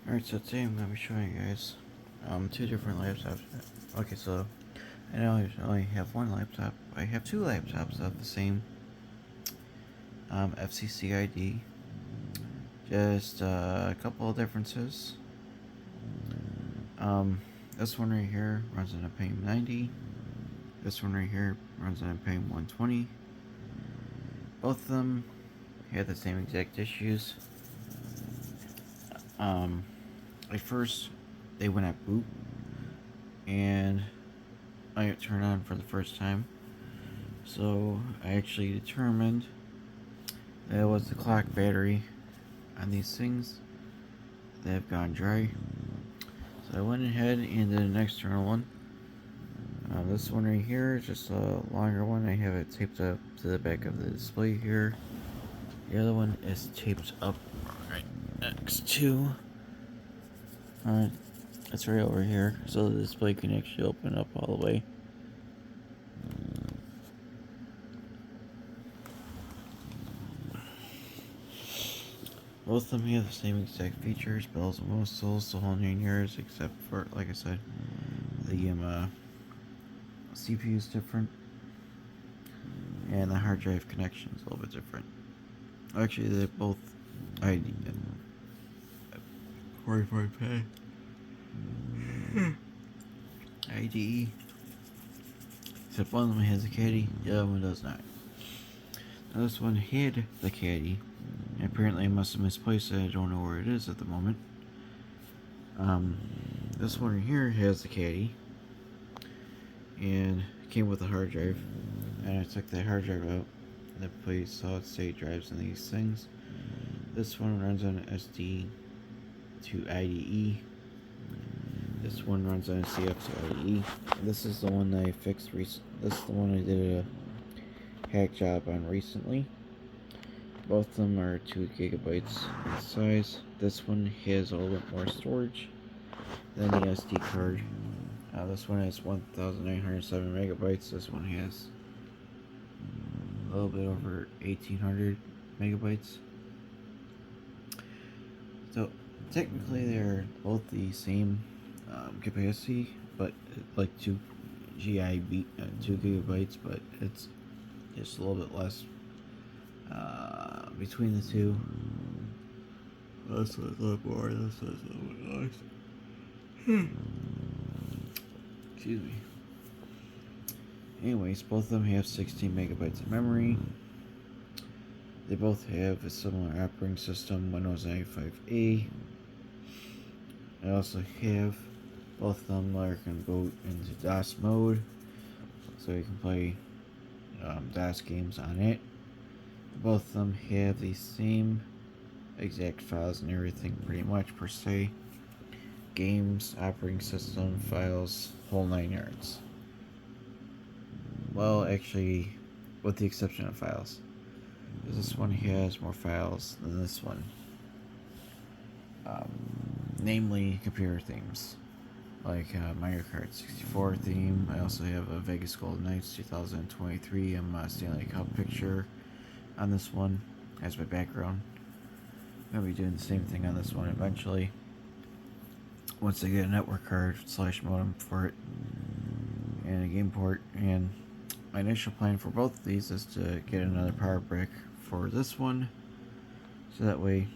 Alright, so today I'm going to be showing you guys two different laptops. Okay, so I know I only have one laptop. I have two laptops of the same FCCID. Just a couple of differences. This one right here runs on a Pentium 90. This one right here runs on a Pentium 120. Both of them had the same exact issues. At first, they went at boot, and I got turned on for the first time. So I actually determined that it was the clock battery on these things that have gone dry. So I went ahead and did an external one. This one right here is just a longer one. I have it taped up to the back of the display here. The other one is taped up right next to. It's right over here, so the display can actually open up all the way. Both of them have the same exact features, bells and whistles, the whole 9 yards, except for, like I said, the CPU is different, and the hard drive connection is a little bit different. Actually, they're both ID 45K. IDE. Except one of them has a caddy, the other one does not. Now this one had the caddy. Apparently I must have misplaced it. I don't know where it is at the moment. This one right here has the caddy. And it came with a hard drive. And I took that hard drive out. And I placed solid state drives in these things. This one runs on an SD to IDE. This one runs on a CF to IDE. This is the one that I fixed recently. This is the one I did a hack job on recently. Both of them are 2 gigabytes in size. This one has a little bit more storage than the SD card. This one has 1,907 megabytes. This one has a little bit over 1,800 megabytes. So technically they're both the same capacity, but like 2 gigabytes, but it's just a little bit less between the two. This one's a little more, this one's a little bit less. Excuse me. Anyways, both of them have 16 megabytes of memory. They both have a similar operating system, Windows 95A. I also have both of them where I can boot into DOS mode, so you can play DOS games on it. Both of them have the same exact files and everything, pretty much per se. Games, operating system, files, whole 9 yards. Well, actually, with the exception of files. This one has more files than this one. Namely, computer themes. Like Mario Kart 64 theme. I also have a Vegas Golden Knights 2023 Stanley Cup picture on this one as my background. I'm going to be doing the same thing on this one eventually, once I get a network card / modem for it and a game port. And my initial plan for both of these is to get another power brick for this one, so that way,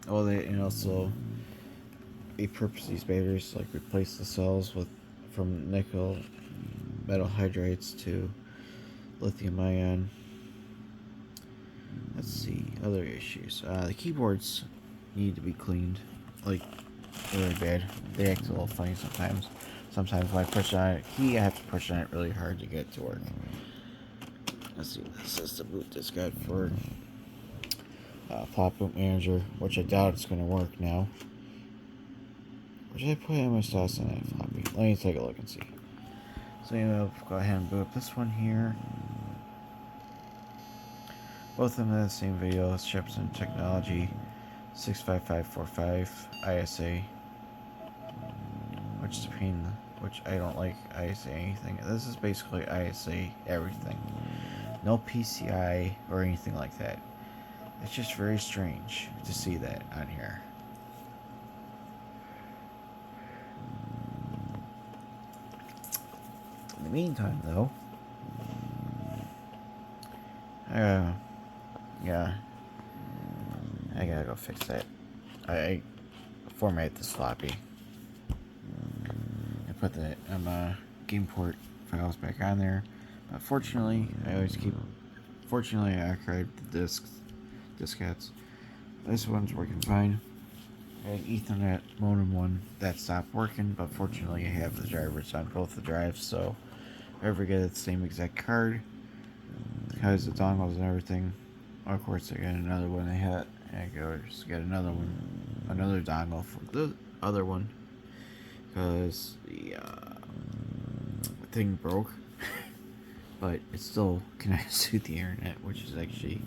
and also repurpose these batteries, like replace the cells from nickel metal hydrides to lithium ion. Let's see, other issues. The keyboards need to be cleaned, like really bad. They act a little funny sometimes. Sometimes when I push on a key, I have to push on it really hard to get it to work. Let's see, this is the boot disk guide for Flop Boot Manager, which I doubt it's going to work now. Or did I put MS-DOS on that floppy? Let me take a look and see. So anyway, I'll go ahead and boot up this one here. Both of them have the same video. Chips and Technology 65545 ISA, which is a pain, which I don't like ISA anything. This is basically ISA everything. No PCI or anything like that. It's just very strange to see that on here. the meantime, though, yeah, I gotta go fix that. I format this floppy. I put the game port files back on there. But fortunately, I archived the diskettes. This one's working fine. I had Ethernet modem one that stopped working, but fortunately I have the drivers on both the drives, so if I ever get the same exact card, because the dongles and everything, of course I got another one I just get another dongle for the other one, because the thing broke, but it still connects to the internet, which is actually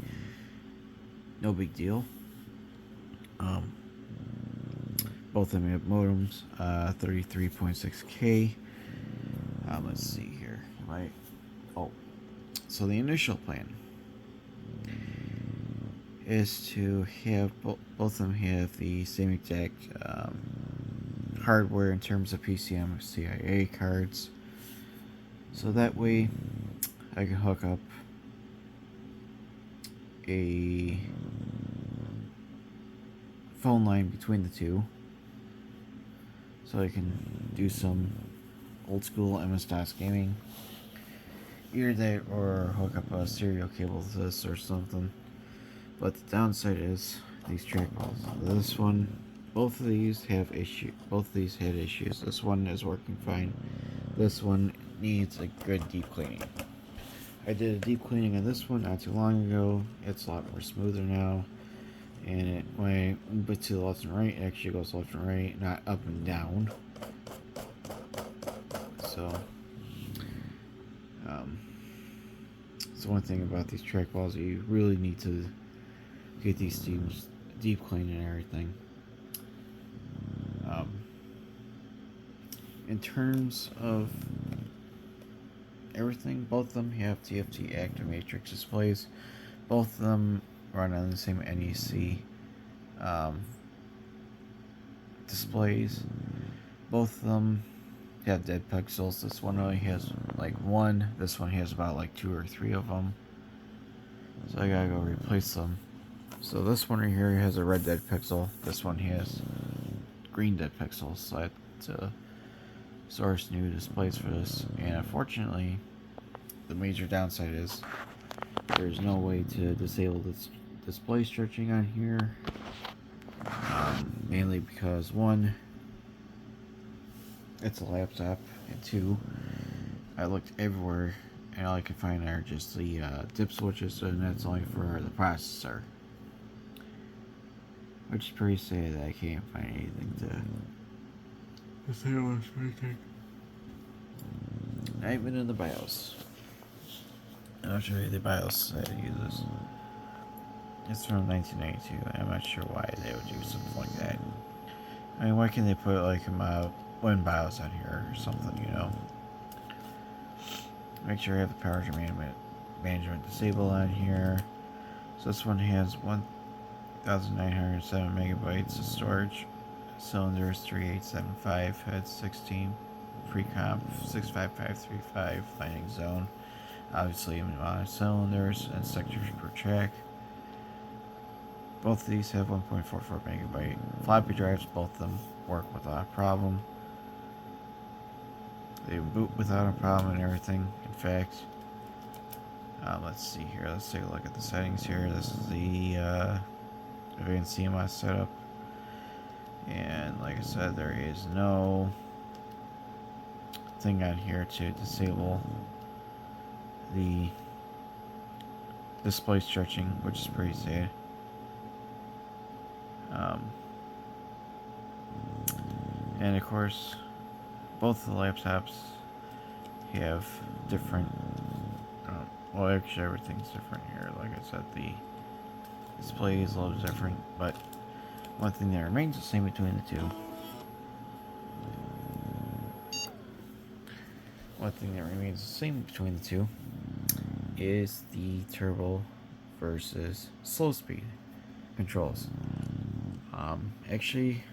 no big deal. Both of them have modems, 33.6K. Let's see here. So the initial plan is to have both of them have the same exact hardware in terms of PCMCIA cards. So that way I can hook up a phone line between the two, so I can do some old school MS-DOS gaming. Either that or hook up a serial cable to this or something. But the downside is these trackballs. This one, both of these had issues. This one is working fine. This one needs a good deep cleaning. I did a deep cleaning on this one not too long ago. It's a lot more smoother now. And when I move it to the left and right, it actually goes left and right, not up and down. So, it's one thing about these trackballs. You really need to get these things deep cleaned and everything. In terms of everything, both of them have TFT Active Matrix displays. Both of them run on the same NEC displays. Both of them have dead pixels. This one only has like one. This one has about like 2 or 3 of them. So I gotta go replace them. So this one right here has a red dead pixel. This one has green dead pixels. So I have to source new displays for this. And unfortunately, the major downside is there's no way to disable this display stretching on here. Mainly because 1, it's a laptop, and 2, I looked everywhere and all I could find are just the dip switches, and that's only for the processor. Which is pretty sad that I can't find anything to disable this anything. Not even in the BIOS. I'll show you the BIOS that it uses. It's from 1992. I'm not sure why they would do something like that. I mean, why can't they put like one BIOS on here or something, you know? Make sure you have the power management disabled on here. So this one has 1,907 megabytes of storage. Cylinders 3875, heads 16, free comp 65535, landing zone. Obviously, amount of cylinders and sectors per track. Both of these have 1.44 megabyte floppy drives. Both of them work without a problem. They boot without a problem and everything. In fact, let's see here. Let's take a look at the settings here. This is the advanced CMOS setup. And like I said, there is no thing on here to disable the display stretching, which is pretty sad. And of course, both the laptops have different, well, actually everything's different here. Like I said, the display is a little different, but one thing that remains the same between the two. Is the turbo versus slow speed controls. Actually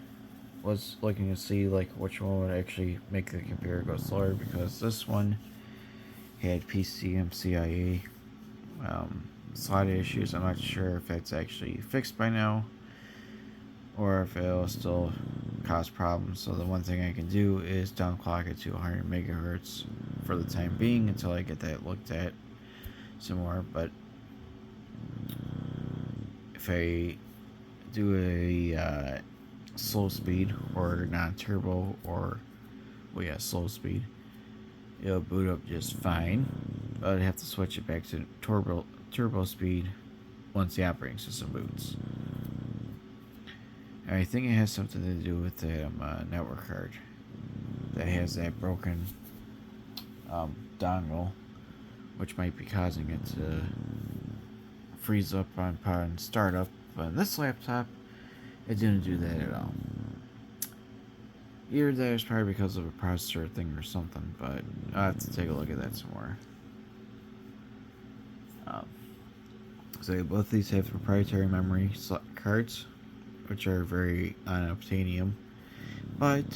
was looking to see like which one would actually make the computer go slower, because this one had PCMCIA slot issues. I'm not sure if that's actually fixed by now or if it'll still cause problems. So the one thing I can do is downclock it to 100 megahertz for the time being until I get that looked at some more. But if I do a slow speed or non-turbo or slow speed, it'll boot up just fine, but I'd have to switch it back to turbo speed once the operating system boots. And I think it has something to do with the network card that has that broken dongle, which might be causing it to freeze up upon startup. But on this laptop, it didn't do that at all. Either that is probably because of a processor thing or something, but I'll have to take a look at that some more. So both these have proprietary memory cards, which are very unobtainium. But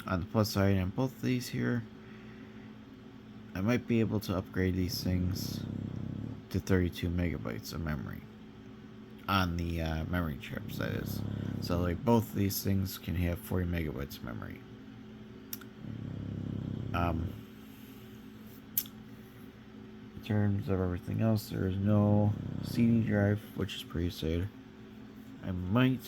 on the plus side, on both of these here, I might be able to upgrade these things to 32 megabytes of memory on the memory chips, that is. So like both of these things can have 40 megabytes of memory. In terms of everything else, there is no CD drive, which is pretty sad. I might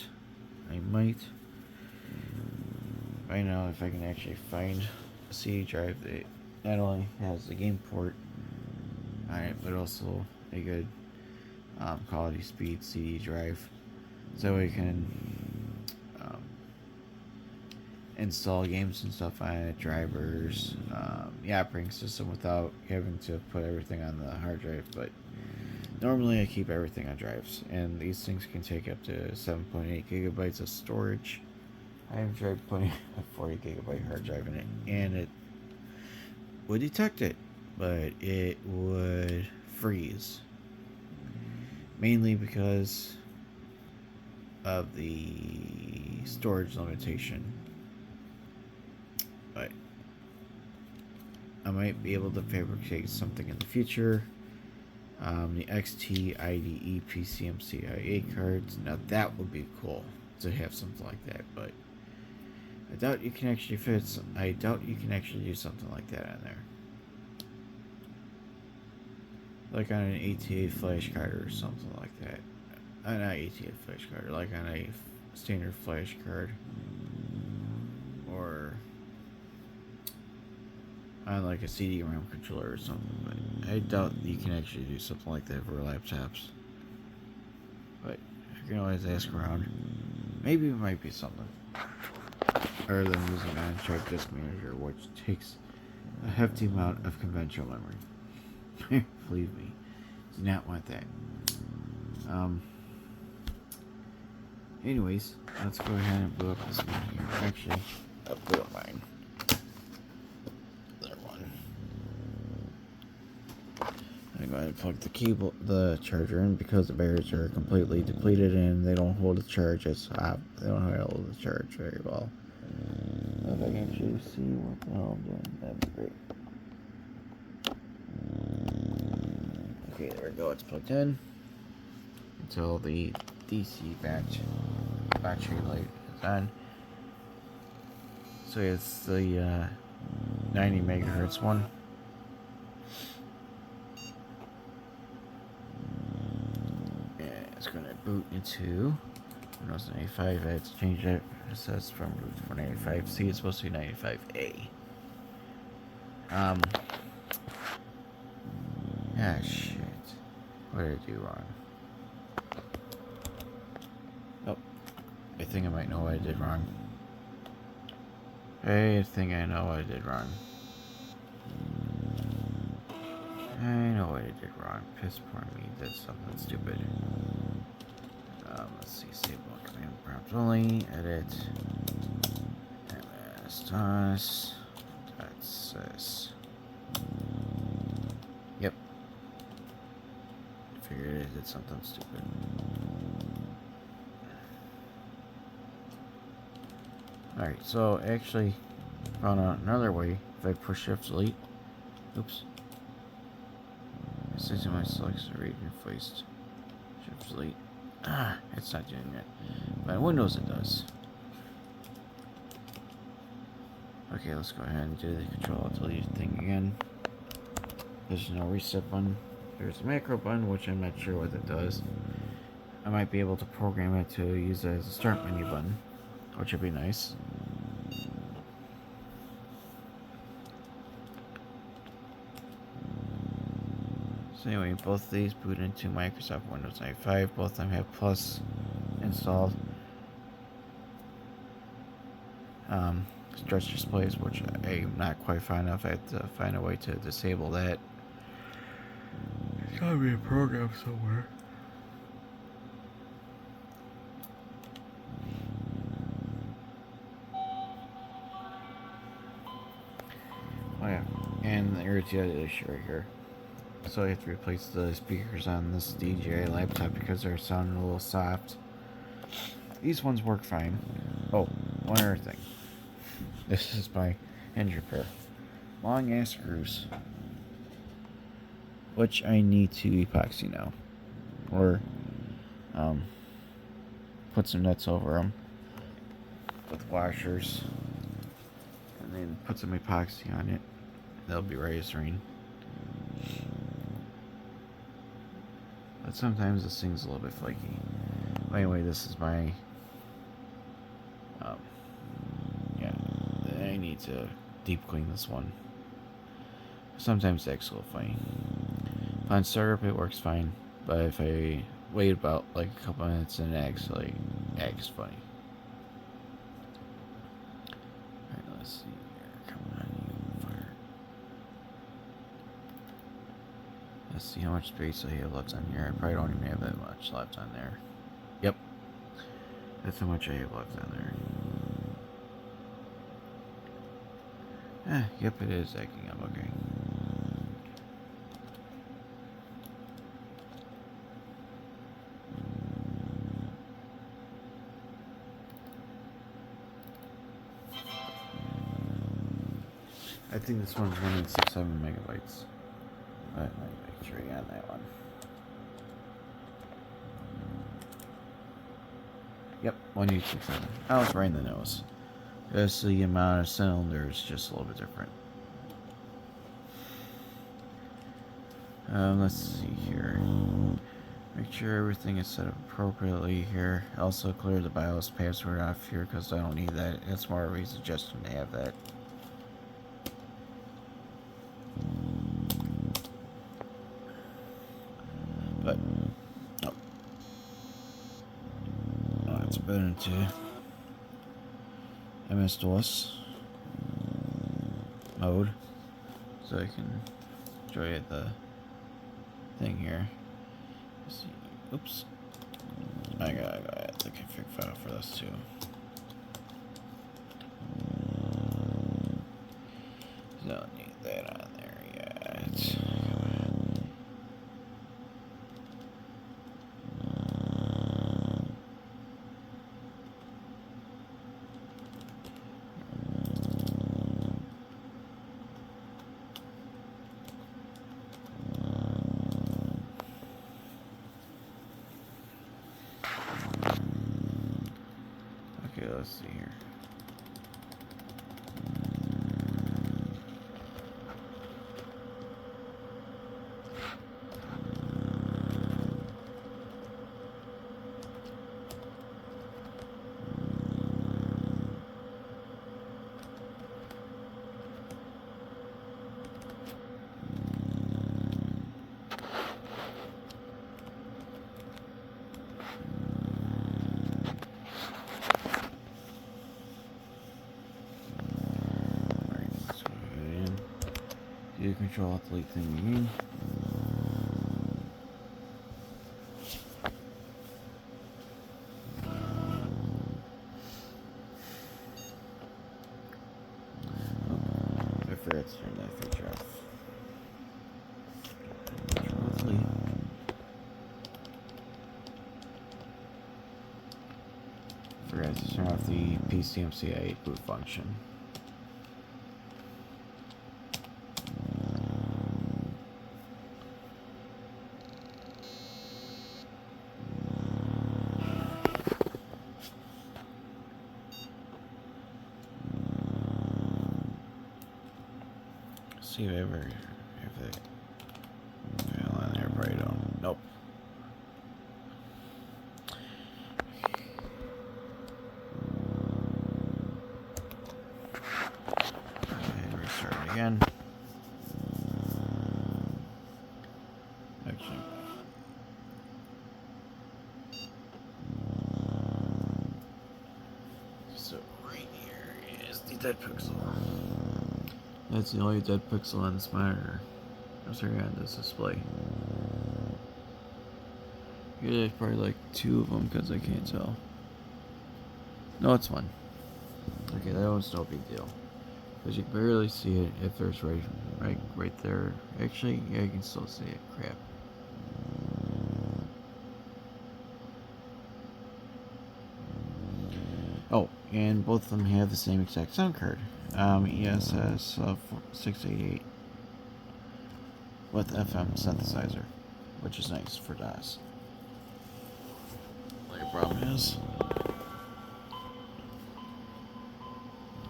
find out if I can actually find a CD drive that not only has the game port on it, but also a good quality speed CD drive, so we can install games and stuff on it, drivers, the operating system without having to put everything on the hard drive. But normally I keep everything on drives, and these things can take up to 7.8 gigabytes of storage. I have tried putting a 40 gigabyte hard drive in it, and it would detect it, but it would freeze. Mainly because of the storage limitation. But I might be able to fabricate something in the future. The XT IDE PCMCIA cards. Now that would be cool to have something like that, but I doubt you can actually I doubt you can actually do something like that on there. Like on an ATA flash card or something like that. Not ATA flash card, like on a standard flash card. Or on like a CD-ROM controller or something. But I doubt you can actually do something like that for laptops. But I can always ask around. Maybe it might be something. Other than using an on-chip disk manager, which takes a hefty amount of conventional memory. Believe me, do not want that. Anyways, let's go ahead and boot up this one here. Actually, I'll boot up mine. Other one. I'm going to plug the charger in because the batteries are completely depleted and they don't hold the charge as hot. They don't hold the charge very well. If I can actually see what the hell I'm doing, that'd be great. Okay, there we go. It's plugged in until the DC battery light is on. So it's the 90 megahertz one. Yeah, it's going to boot into Windows 95. I had to change it. It says from root for 95C. It's supposed to be 95A. Ah, shit. What did I do wrong? Oh, I think I might know what I did wrong. I think I know what I did wrong. I know what I did wrong. Piss poor me, did something stupid. Let's see, save all command prompt only, edit, MS-DOS, .sys. Yep. Figured I did something stupid. Alright, so actually found out another way. If I push Shift Delete, oops, Since my selection already been placed. Shift delete. It's not doing it. But on Windows it does. Okay, let's go ahead and do the control delete thing again. There's no reset button. There's a macro button, which I'm not sure what it does. I might be able to program it to use it as a start menu button, which would be nice. So anyway, both of these boot into Microsoft Windows 95. Both of them have Plus installed. Stretch displays, which I'm not quite fond of. I have to find a way to disable that. There's gotta be a program somewhere. Oh yeah, and here's the other issue right here. So I have to replace the speakers on this DGi laptop because they're sounding a little soft. These ones work fine. Oh, one other thing. This is my hinge repair. Long ass screws, which I need to epoxy now, or put some nuts over them with washers, and then put some epoxy on it. They'll be ready as rain. But sometimes this thing's a little bit flaky. Anyway, this is my yeah, I need to deep clean this one. Sometimes it's a little funny. On startup it works fine, but if I wait about like a couple minutes and it actually acts funny. Alright, let's see here. Come on, you fire. Let's see how much space I have left on here. I probably don't even have that much left on there. Yep. That's how much I have left on there. Yep, it is acting up okay. I think this one's running 6-7 megabytes. Let me make sure on that one. Yep, 1867. I was right in the nose. Just the amount of cylinders just a little bit different. Let's see here. Make sure everything is set up appropriately here. Also clear the BIOS password off here because I don't need that. It's more of a suggestion to have that. But let's put it into MS-DOS mode so I can enjoy the thing here. Let's see. Oops. I gotta add the config file for this too. Don't need that on there yet. Okay, let's see here. Do control delete thing again. I forgot to turn that feature off. Control delete. Forgot to turn off the PCMCIA boot function. see if I ever have that file on there, but I don't. Nope. And restart it again. Actually. So right here is the dead pixel. That's the only dead pixel on this monitor. I'm sorry, on this display. Yeah, there's probably like 2 of them because I can't tell. No, it's 1. Okay, that one's no big deal. Because you can barely see it if there's right there. Actually, yeah, you can still see it. Crap. Oh, and both of them have the same exact sound card. ESS 688 with FM synthesizer, which is nice for DOS. The only problem is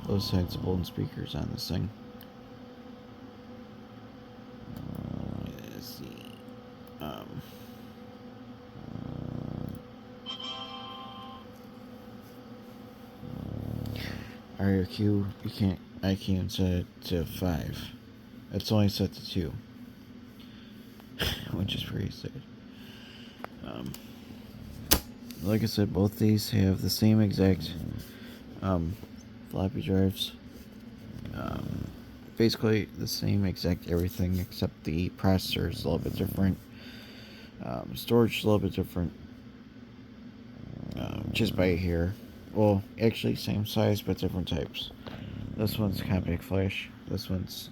those sensible speakers on this thing. Let's see. RQ, I can't set it to 5. It's only set to 2. Which is pretty sad. Like I said, both these have the same exact floppy drives. Basically the same exact everything, except the processor is a little bit different. Storage is a little bit different. Just by here. Well, actually same size but different types. This one's compact flash. This one's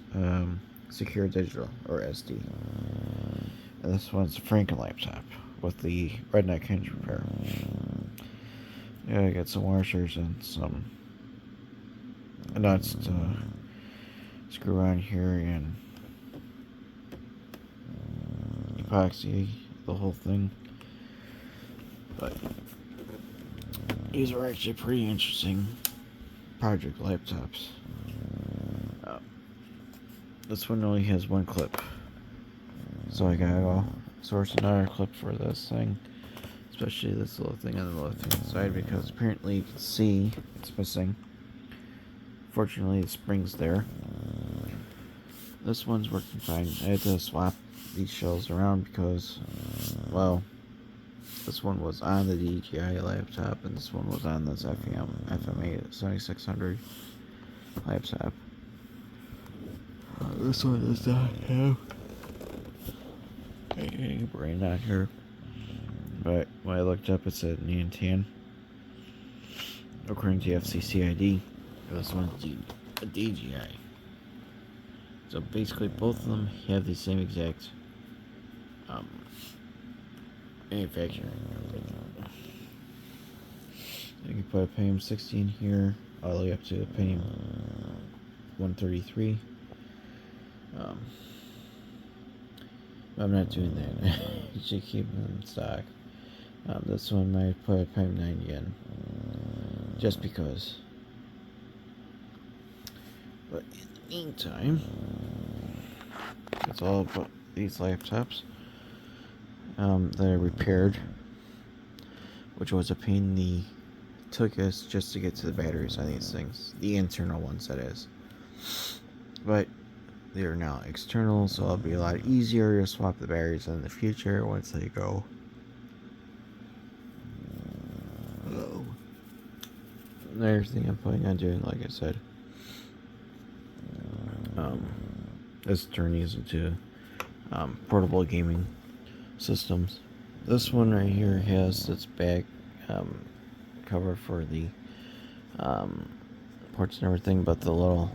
secure digital, or SD. And this one's a Frankenlaptop with the redneck hinge repair. Yeah, I got some washers and some nuts to screw on here and epoxy the whole thing. But these are actually pretty interesting project laptops. This one only has 1 clip, so I gotta go source another clip for this thing, especially this little thing on the left hand side, because apparently you can see it's missing. Fortunately, the spring's there. This one's working fine. I had to swap these shells around because, well, this one was on the DGi laptop and this one was on this FMA7600 laptop. This one does not have any brain on here, but when I looked up, it said Nantan. According to FCCID, this one's a DGi. So basically, both of them have the same exact manufacturing. You can put a Pentium 16 here, all the way up to a Pentium 133. I'm not doing that. You should keep them in stock. This one might put a Pentium 90 in, just because. But in the meantime, that's all about these laptops that I repaired, which was a pain in the took us just to get to the batteries on these things, the internal ones, that is. But they are now external, so it'll be a lot easier to swap the batteries in the future once they go. Another thing I'm planning on doing, like I said, is turn these into portable gaming systems. This one right here has its back cover for the ports and everything, but the little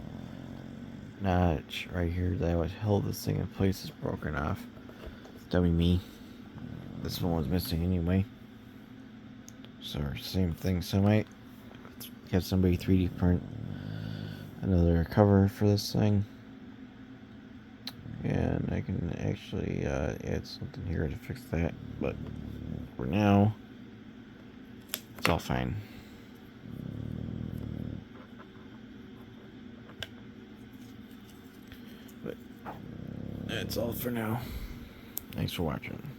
notch right here that would hold this thing in place is broken off. Dummy me. This one was missing anyway. So same thing. So I might have somebody 3D print another cover for this thing, and I can actually add something here to fix that. But for now, it's all fine. But that's all for now. Thanks for watching.